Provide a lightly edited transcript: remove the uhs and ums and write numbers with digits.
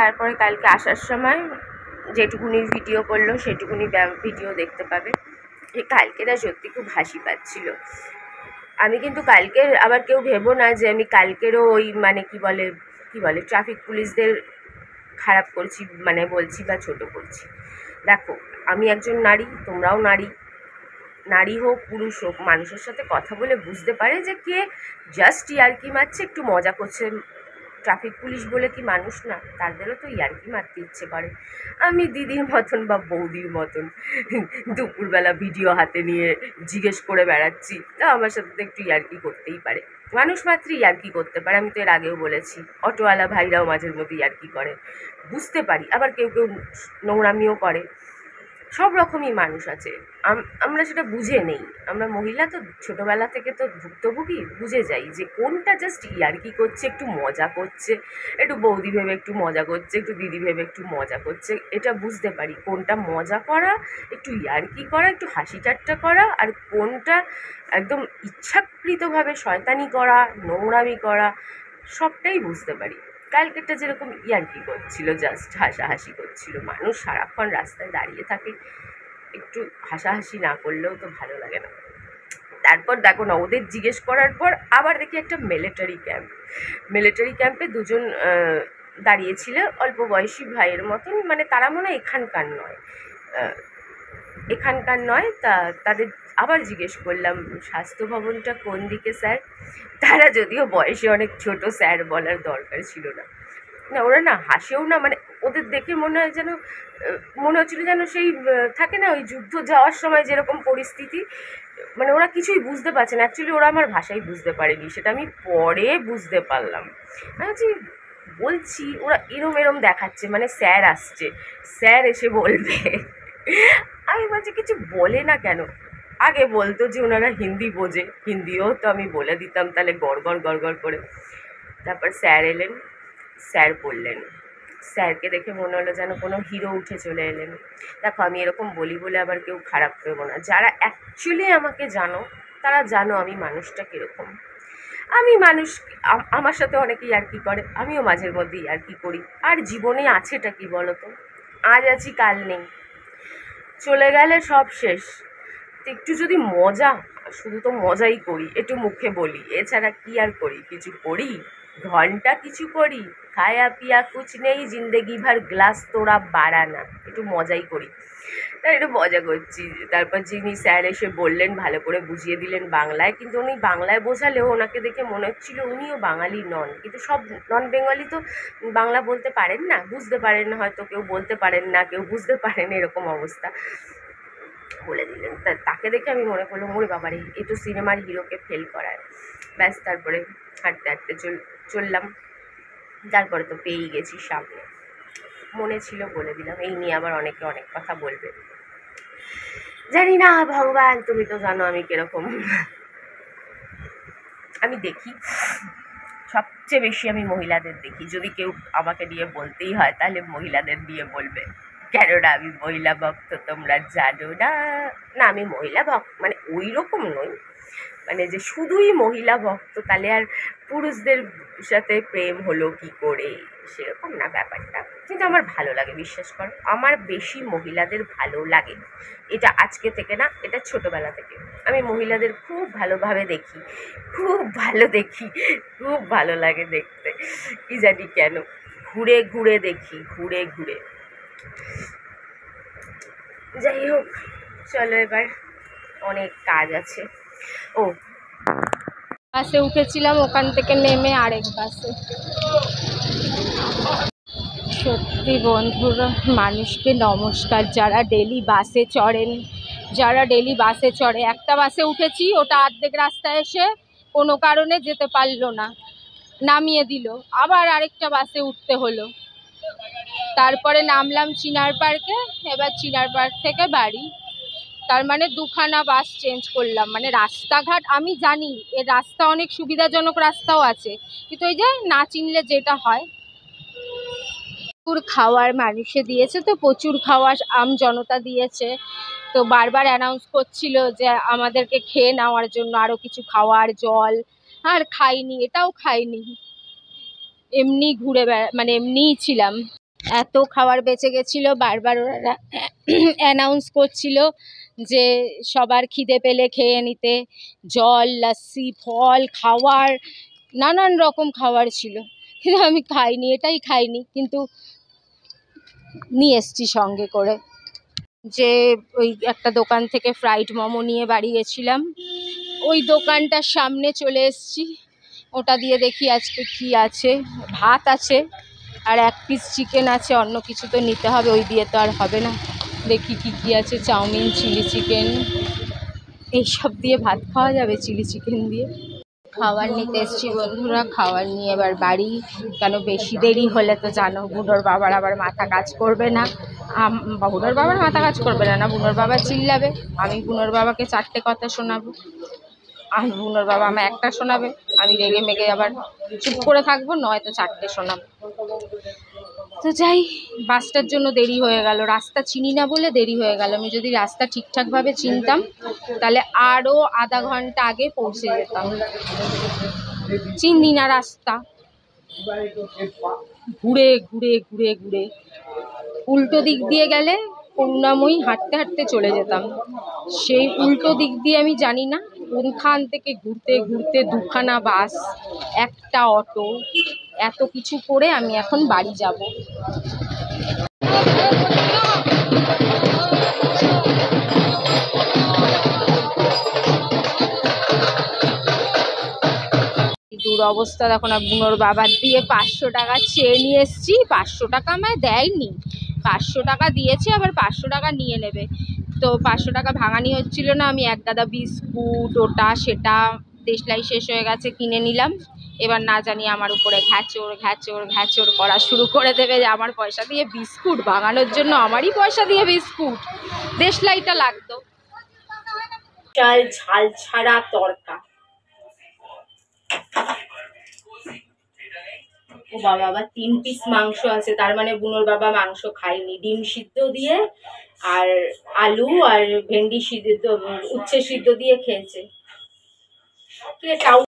তারপরে কালকে আসার সময় যেটুকুনি ভিডিও করলো সেটুকুনি ভিডিও দেখতে পাবে। কালকেটা সত্যি খুব হাসি পাচ্ছিল। আমি কিন্তু কালকের আবার কেউ ভেবো না যে আমি কালকেরও ওই মানে কি বলে ট্রাফিক পুলিশদের খারাপ করছি মানে বলছি বা ছোট করছি। দেখো আমি একজন নারী, তোমরাও নারী হোক পুরুষ হোক, মানুষের সাথে কথা বলে বুঝতে পারে যে কে জাস্ট ইয়ার্কি মারছে, একটু মজা করছে। ট্রাফিক পুলিশ বলে কি মানুষ না? তাদেরও তো ইয়ার্কি মারতে ইচ্ছে করে। আমি দিদির মতন বা বৌদির মতন দুপুরবেলা ভিডিও হাতে নিয়ে জিজ্ঞেস করে বেড়াচ্ছি, তা আমার সাথে তো একটু ইয়ার্কি করতেই পারে। মানুষ মাত্রই ইয়ার্কি করতে পারে, আমি তো এর আগেও বলেছি। অটোওয়ালা ভাইরাও মাঝের মধ্যে ইয়ার্কি করে, বুঝতে পারি। আবার কেউ কেউ নোংরামিও করে, সব রকমই মানুষ আছে, আমরা সেটা বুঝে নেই। আমরা মহিলা তো ছোটোবেলা থেকে তো ভুক্তভোগী, বুঝে যাই যে কোনটা জাস্ট ইয়ার্কি করছে, একটু মজা করছে, একটু বৌদি ভেবে একটু মজা করছে, একটু দিদি ভেবে একটু মজা করছে, এটা বুঝতে পারি। কোনটা মজা করা, একটু ইয়ার্কি করা, একটু হাসি ঠাট্টা করা, আর কোনটা একদম ইচ্ছাকৃতভাবে শয়তানি করা, নোংরামি করা, সবটাই বুঝতে পারি। কালকেরটা যেরকম ইয়ার্কি করছিল, জাস্ট হাসাহাসি করছিল। মানুষ সারাক্ষণ রাস্তায় দাঁড়িয়ে থাকে, একটু হাসাহাসি না করলেও তো ভালো লাগে না। তারপর দেখো না, ওদের জিজ্ঞেস করার পর আবার দেখি একটা মিলিটারি ক্যাম্পে দুজন দাঁড়িয়েছিল, অল্প বয়সী ভাইয়ের মতন, মানে তারা মনে হয় এখানকার নয়। তা তাদের আবার জিজ্ঞেস করলাম, স্বাস্থ্য ভবনটা কোন দিকে স্যার? তারা যদিও বয়সে অনেক ছোট, স্যার বলার দরকার ছিল না। ওরা না হাসেও না, মানে ওদের দেখে মনে হচ্ছিল যেন সেই থাকে না ওই যুদ্ধ যাওয়ার সময় যেরকম পরিস্থিতি, মানে ওরা কিছুই বুঝতে পারছে না। অ্যাকচুয়ালি ওরা আমার ভাষাই বুঝতে পারেনি, সেটা আমি পরে বুঝতে পারলাম। আমি বলছি ওরা এরম দেখাচ্ছে, মানে স্যার আসছে, স্যার এসে বলবে। আমি বলছি কিছু বলে না কেন? আগে বলতো যে ওনারা হিন্দি বোঝে, হিন্দিও তো আমি বলে দিতাম তাহলে গড় করে। তারপর স্যার এলেন, স্যার বললেন। স্যারকে দেখে মনে হলো যেন কোনো হিরো উঠে চলে এলেন। দেখো আমি এরকম বলি বলে আবার কেউ খারাপ পেবো না। যারা অ্যাকচুয়ালি আমাকে জানো তারা জানো আমি মানুষটা কীরকম। আমার সাথে অনেকে ইয়ার্কি করে, আমিও মাঝের মধ্যে ইয়ার্কি করি। আর জীবনে আছেটা কি বলো তো? আজ আছি কাল নেই, চলে গেলে সব শেষ। একটু যদি মজা, শুধু তো মজাই করি, একটু মুখে বলি, এছাড়া কি আর করি? কিছু করি? ঘন্টা কিছু করি? খায়া পিয়া কুছ নেই, জিন্দেগি ভর গ্লাস তোরা বাড়ানা, একটু মজাই করি। তাই একটু মজা করছি। তারপর যিনি স্যার এসে বললেন, ভালো করে বুঝিয়ে দিলেন বাংলায়, কিন্তু উনি বাংলায় বোঝালেও ওনাকে দেখে মনে হচ্ছিল উনিও বাঙালি নন। কিন্তু সব নন বেঙ্গলি তো বাংলা বলতে পারেন না, বুঝতে পারেন না, হয়তো কেউ বলতে পারেন না, কেউ বুঝতে পারেন, এরকম অবস্থা। বলে দিলেন, তাকে দেখে আমি মনে করলাম ওরে বাবারে, এ তো সিনেমার হিরোকে ফেল করায়। ব্যাস তারপরে হাঁটতে হাঁটতে চললাম। তারপরে তো পেয়েই গেছি সামনে, মনে ছিল বলে দিলাম। এই নিয়ে আবার অনেকে অনেক কথা বলবে, জানি না। ভগবান তুমি তো জানো আমি কিরকম। আমি দেখি সবচেয়ে বেশি আমি মহিলাদের দেখি। যদি কেউ আমাকে নিয়ে বলতেই হয় তাহলে মহিলাদের নিয়ে বলবে, কেননা আমি মহিলা ভক্ত, তোমরা জানো না। না আমি মহিলা ভক্ত মানে ওই রকম নই, মানে যে শুধুই মহিলা ভক্ত, তাহলে আর পুরুষদের সাথে প্রেম হলো কি করে, সেরকম না ব্যাপারটা। কিন্তু আমার ভালো লাগে, বিশ্বাস করো আমার বেশি মহিলাদের ভালো লাগে। এটা আজকে থেকে না, এটা ছোটোবেলা থেকে। আমি মহিলাদের খুব ভালোভাবে দেখি, খুব ভালো লাগে দেখতে, কি জানি কেন। ঘুরে দেখি, যাই হোক চলো, এবার অনেক কাজ আছে। ও বাসে উঠেছিলাম, ওখান থেকে নেমে আরেক বাসে। সত্যি বন্ধুরা, মানুষকে নমস্কার যারা ডেলি বাসে চড়ে। একটা বাসে উঠেছি, ওটা অর্ধেক রাস্তায় এসে কোনো কারণে যেতে পারলো না, নামিয়ে দিল, আবার আরেকটা বাসে উঠতে হলো। তারপরে নামলাম চিনার পার্কে, এবার চিনার পার্ক থেকে বাড়ি। তার মানে দুখানা বাস চেঞ্জ করলাম। মানে রাস্তাঘাট আমি জানি, এর রাস্তা অনেক সুবিধাজনক রাস্তাও আছে, কিন্তু ওই যে না চিনলে যেটা হয়। প্রচুর খাওয়ার মানুষে দিয়েছে, তো প্রচুর খাওয়ার আম জনতা দিয়েছে। তো বারবার অ্যানাউন্স করছিল যে আমাদেরকে খেয়ে নেওয়ার জন্য, আরও কিছু খাওয়ার, জল। আর খাইনি, এটাও খাইনি, এমনি ঘুরে মানে এমনিই ছিলাম। এত খাবার বেঁচে গেছিলো, বারবার ওরা অ্যানাউন্স করছিল যে সবার খিদে পেলে খেয়ে নিতে, জল, লস্যি, ফল, খাওয়ার নানান রকম খাবার ছিল, কিন্তু আমি খাইনি, এটাই খাইনি, কিন্তু নিয়ে এসছি সঙ্গে করে। যে ওই একটা দোকান থেকে ফ্রাইড মোমো নিয়ে বাড়ি গেছিলাম, ওই দোকানটার সামনে চলে এসছি, ওটা দিয়ে দেখি আজকে কি আছে। ভাত আছে আর 1 পিস চিকেন আছে, অন্য কিছু তো নিতে হবে, ওই দিয়ে তো আর হবে না। দেখি কি কি আছে, চাউমিন, চিলি চিকেন, এইসব দিয়ে ভাত খাওয়া যাবে চিলি চিকেন দিয়ে। খাবার নিতে এসছি বন্ধুরা, খাবার নিয়ে এবার বাড়ি। কেন বেশি দেরি হলে তো জানো বুনোর বাবার আবার মাথা কাজ করবে না। বুনোর বাবার মাথা কাজ করবে না, বুনোর বাবা চিল্লাবে, আমি বুনোর বাবাকে 4টে কথা শোনাবো, আর বুনোর বাবা আমার একটা শোনাবে, আমি রেগে মেগে আবার চুপ করে থাকবো, নয়তো 4টে শোনাবো। তো যাই, বাসটার জন্য দেরি হয়ে গেল, রাস্তা চিনি না বলে দেরি হয়ে গেল। আমি যদি রাস্তা ঠিকঠাকভাবে চিনতাম তাহলে আরও আধা ঘন্টা আগে পৌঁছে যেতাম। চিনি না রাস্তা, ঘুরে ঘুরে ঘুরে ঘুরে উল্টো দিক দিয়ে গেলে করুণাময়ী হাঁটতে হাঁটতে চলে যেতাম, সেই উল্টো দিক দিয়ে আমি জানি না কোনখান থেকে ঘুরতে ঘুরতে 2খানা বাস, একটা অটো, এত কিছু করে আমি এখন বাড়ি যাব। দুরবস্থা দেখো না, বুনোর বাবার দিয়ে 500 টাকা চেয়ে নিয়ে এসছি, 500 টাকা আমায় দেয়নি, 500 টাকা দিয়েছে, আবার 500 টাকা নিয়ে নেবে। তো 500 টাকা ভাঙানি হচ্ছিল না, আমি 1 গাদা বিস্কুট, ওটা সেটা দেশলাই শেষ হয়ে গেছে, কিনে নিলাম। এবার না জানি আমার উপরে ঘ্যাচর ঘ্যাচর ঘ্যাচর করা শুরু করে দেবে যে আমার পয়সা দিয়ে বিস্কুট ভাঙানোর জন্য, আমারই পয়সা দিয়ে বিস্কুট, দেশলাইটা লাগতো। চাল ঝাল ছাড়া তরকা, ও বাবা, আবার 3 পিস মাংস আছে, তার মানে বুনোর বাবা মাংস খায়নি। ডিম সিদ্ধ দিয়ে আর আলু আর ভেন্ডি সিদ্ধ, উচ্ছে সিদ্ধ দিয়ে খেয়েছে।